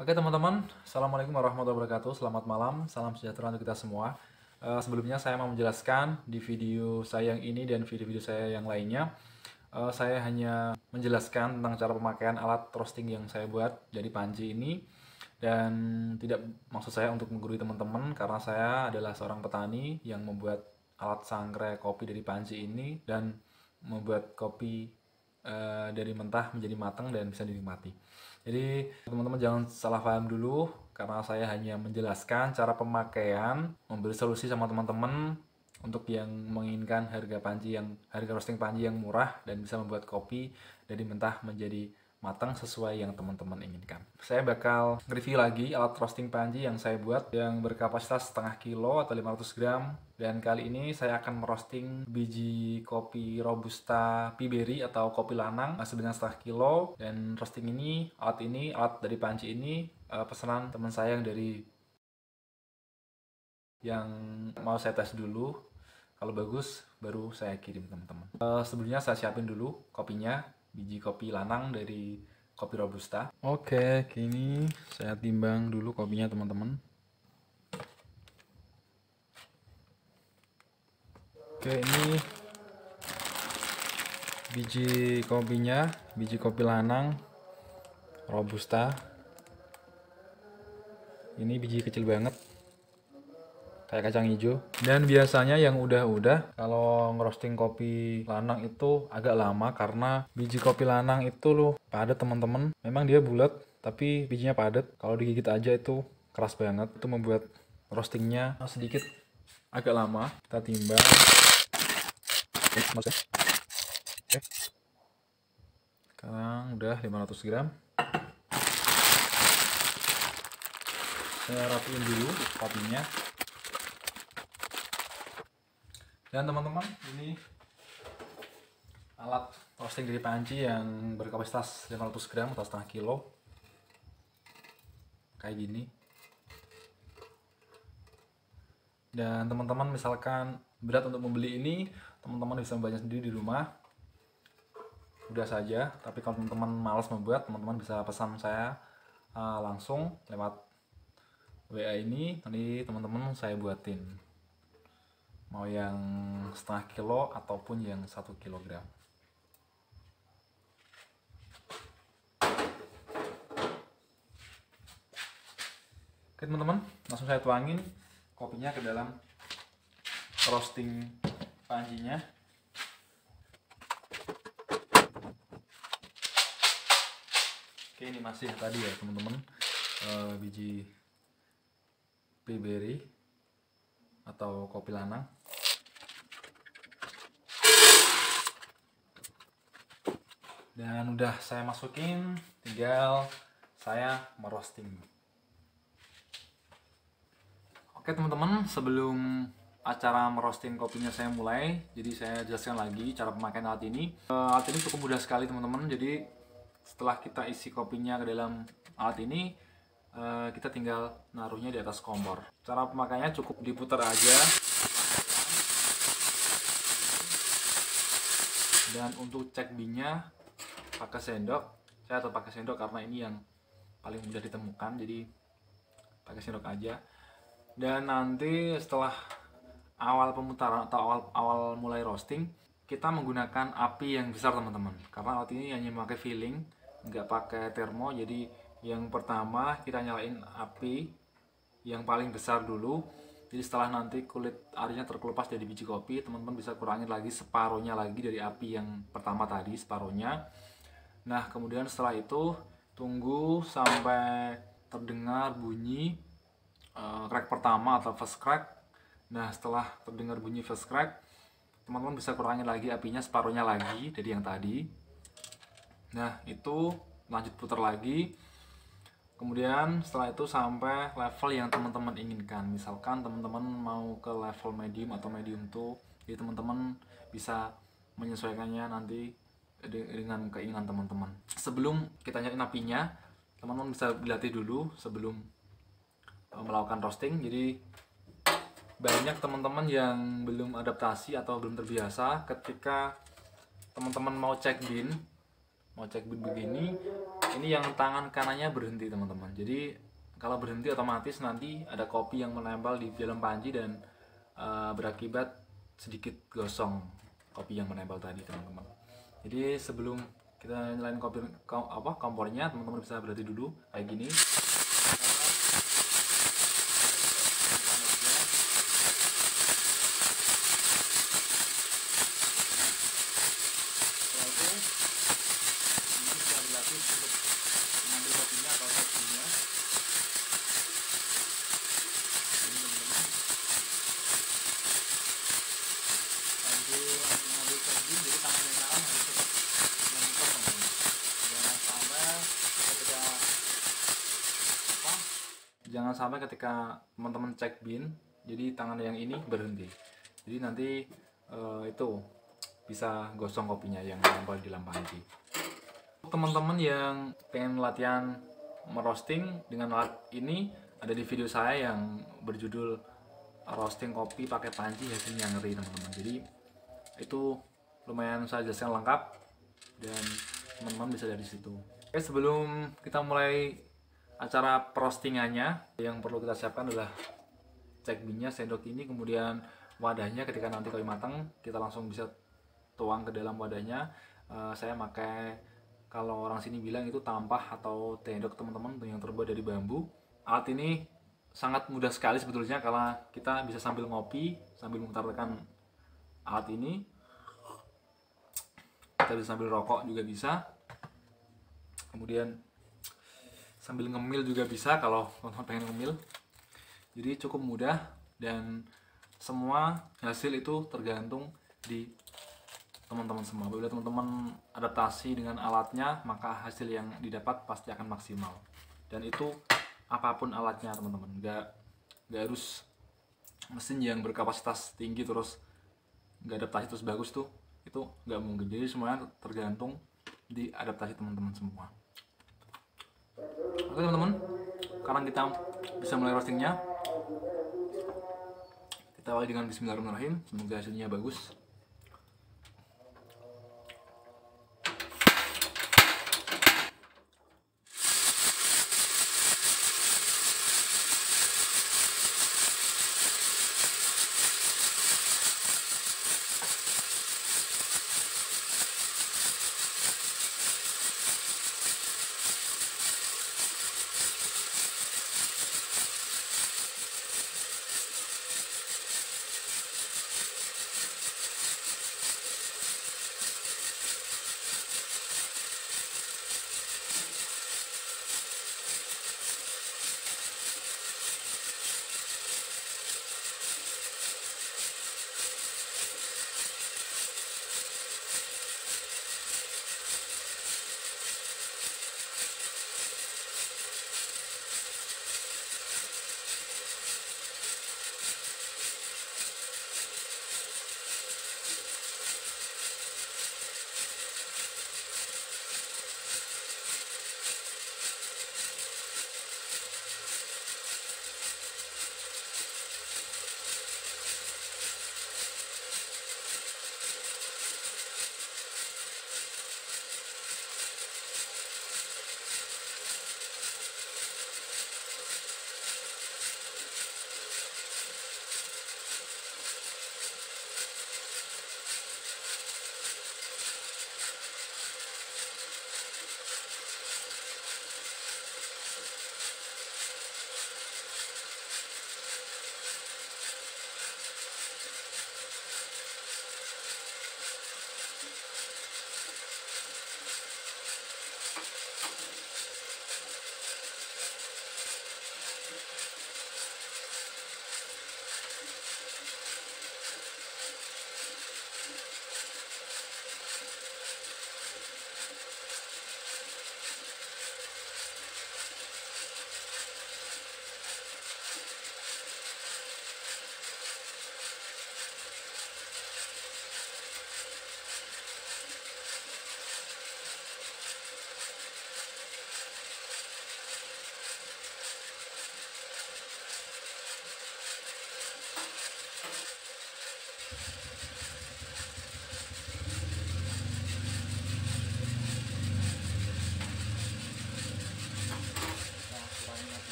Oke teman-teman, Assalamualaikum warahmatullahi wabarakatuh. Selamat malam, salam sejahtera untuk kita semua. Sebelumnya saya mau menjelaskan di video saya yang ini dan video-video saya yang lainnya. Saya hanya menjelaskan tentang cara pemakaian alat roasting yang saya buat dari panci ini. Dan tidak maksud saya untuk menggurui teman-teman, karena saya adalah seorang petani yang membuat alat sangrai kopi dari panci ini dan membuat kopi dari mentah menjadi matang dan bisa dinikmati. Jadi teman-teman jangan salah paham dulu, karena saya hanya menjelaskan cara pemakaian, memberi solusi sama teman-teman untuk yang menginginkan harga roasting panci yang murah dan bisa membuat kopi dari mentah menjadi matang sesuai yang teman-teman inginkan. Saya bakal review lagi alat roasting panci yang saya buat yang berkapasitas setengah kilo atau 500 gram, dan kali ini saya akan merosting biji kopi Robusta Piberry atau kopi lanang sebanyak setengah kilo. Dan roasting ini, alat dari panci ini pesanan teman saya yang mau saya tes dulu. Kalau bagus baru saya kirim teman-teman. Sebelumnya saya siapin dulu kopinya, biji kopi lanang dari kopi Robusta. Oke, kini saya timbang dulu kopinya teman-teman. Oke, ini biji kopinya, biji kopi lanang Robusta. Ini biji kecil banget, kayak kacang hijau. Dan biasanya yang udah kalau ngerosting kopi lanang itu agak lama, karena biji kopi lanang itu loh padat teman-teman. Memang dia bulat tapi bijinya padat, kalau digigit aja itu keras banget. Itu membuat roastingnya sedikit agak lama. Kita timbang. Oke. Sekarang udah 500 gram. Saya rapiin dulu kopinya. Dan teman-teman, ini alat roasting dari panci yang berkapasitas 500 gram atau setengah kilo, kayak gini. Dan teman-teman misalkan berat untuk membeli ini, teman-teman bisa membuatnya sendiri di rumah, mudah saja. Tapi kalau teman-teman malas membuat, teman-teman bisa pesan saya langsung lewat WA ini, nanti teman-teman saya buatin, mau yang setengah kilo ataupun yang 1 kilogram. Oke teman-teman, langsung saya tuangin kopinya ke dalam roasting pancinya. Oke, ini masih tadi ya teman-teman, biji Piberry atau kopi lanang. Dan udah saya masukin, tinggal saya merosting. Oke teman-teman, sebelum acara merosting kopinya saya mulai, jadi saya jelaskan lagi cara pemakaian alat ini. Alat ini cukup mudah sekali teman-teman. Jadi setelah kita isi kopinya ke dalam alat ini, kita tinggal naruhnya di atas kompor. Cara pemakaiannya cukup diputar aja. Dan untuk cek binnya pakai sendok. Saya tetap pakai sendok karena ini yang paling mudah ditemukan, jadi pakai sendok aja. Dan nanti setelah awal pemutaran atau awal mulai roasting, kita menggunakan api yang besar teman-teman, karena alat ini hanya memakai filling, nggak pakai termo. Jadi yang pertama kita nyalain api yang paling besar dulu. Jadi setelah nanti kulit arinya terkelupas dari biji kopi, teman-teman bisa kurangin lagi separuhnya lagi dari api yang pertama tadi, separuhnya. Nah kemudian setelah itu tunggu sampai terdengar bunyi crack pertama atau first crack. Nah setelah terdengar bunyi first crack, teman-teman bisa kurangin lagi apinya separuhnya lagi dari yang tadi. Nah itu lanjut putar lagi. Kemudian setelah itu sampai level yang teman-teman inginkan. Misalkan teman-teman mau ke level medium atau medium 2, jadi teman-teman bisa menyesuaikannya nanti dengan keinginan teman-teman. Sebelum kita nyalain apinya, teman-teman bisa dilatih dulu sebelum melakukan roasting. Jadi banyak teman-teman yang belum adaptasi atau belum terbiasa ketika teman-teman mau cek bin begini, ini yang tangan kanannya berhenti teman-teman. Jadi kalau berhenti otomatis nanti ada kopi yang menempel di dalam panci dan berakibat sedikit gosong kopi yang menempel tadi teman-teman. Jadi sebelum kita nyalain kompornya, teman-teman bisa berhenti dulu kayak gini. Jangan sampai ketika teman-teman cek bin, jadi tangan yang ini berhenti. Jadi nanti itu bisa gosong kopinya yang nempel di dalam panci. Teman-teman yang pengen latihan merosting dengan alat ini, ada di video saya yang berjudul roasting kopi pakai panci hasilnya ngeri teman-teman. Jadi itu lumayan saya jelaskan lengkap dan teman-teman bisa dari situ. Oke, sebelum kita mulai acara roastingannya, yang perlu kita siapkan adalah cek binnya, sendok ini, kemudian wadahnya. Ketika nanti kopi matang, kita langsung bisa tuang ke dalam wadahnya. Saya pakai, kalau orang sini bilang itu tampah atau tendok teman-teman, yang terbuat dari bambu. Alat ini sangat mudah sekali sebetulnya, karena kita bisa sambil ngopi sambil memutarkan alat ini. Kita bisa sambil rokok juga bisa, kemudian sambil ngemil juga bisa kalau teman-teman pengen ngemil. Jadi cukup mudah dan semua hasil itu tergantung di teman-teman semua. Apabila teman-teman adaptasi dengan alatnya, maka hasil yang didapat pasti akan maksimal. Dan itu apapun alatnya teman-teman, nggak harus mesin yang berkapasitas tinggi terus nggak adaptasi terus bagus tuh, itu nggak mungkin. Jadi semuanya tergantung di adaptasi teman-teman semua. Oke teman-teman, sekarang kita bisa mulai roastingnya. Kita awali dengan bismillahirrahmanirrahim, semoga hasilnya bagus.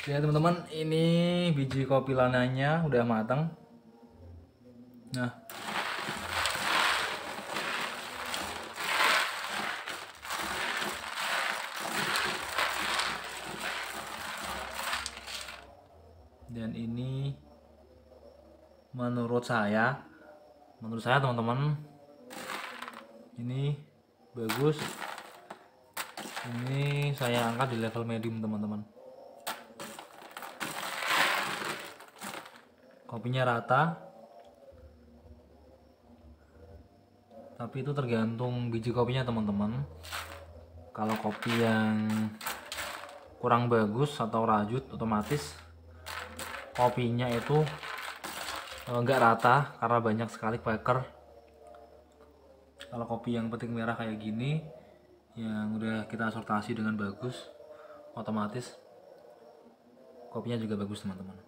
Ya teman-teman, ini biji kopi lananya udah matang. Nah, dan ini menurut saya teman-teman, ini bagus. Ini saya angkat di level medium teman-teman. Kopinya rata, tapi itu tergantung biji kopinya teman-teman. Kalau kopi yang kurang bagus atau rajut, otomatis kopinya itu enggak rata karena banyak sekali quaker. Kalau kopi yang petik merah kayak gini yang udah kita sortasi dengan bagus, otomatis kopinya juga bagus teman-teman.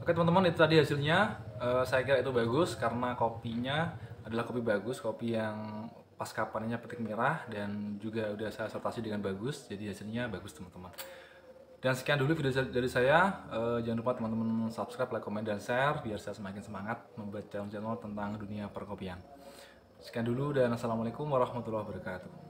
Oke teman-teman, itu tadi hasilnya. Saya kira itu bagus karena kopinya adalah kopi bagus, kopi yang pasca panennya petik merah dan juga udah saya sortasi dengan bagus, jadi hasilnya bagus teman-teman. Dan sekian dulu video dari saya. Jangan lupa teman-teman subscribe, like, komen, dan share biar saya semakin semangat membuat channel-channel tentang dunia perkopian. Sekian dulu dan assalamualaikum warahmatullahi wabarakatuh.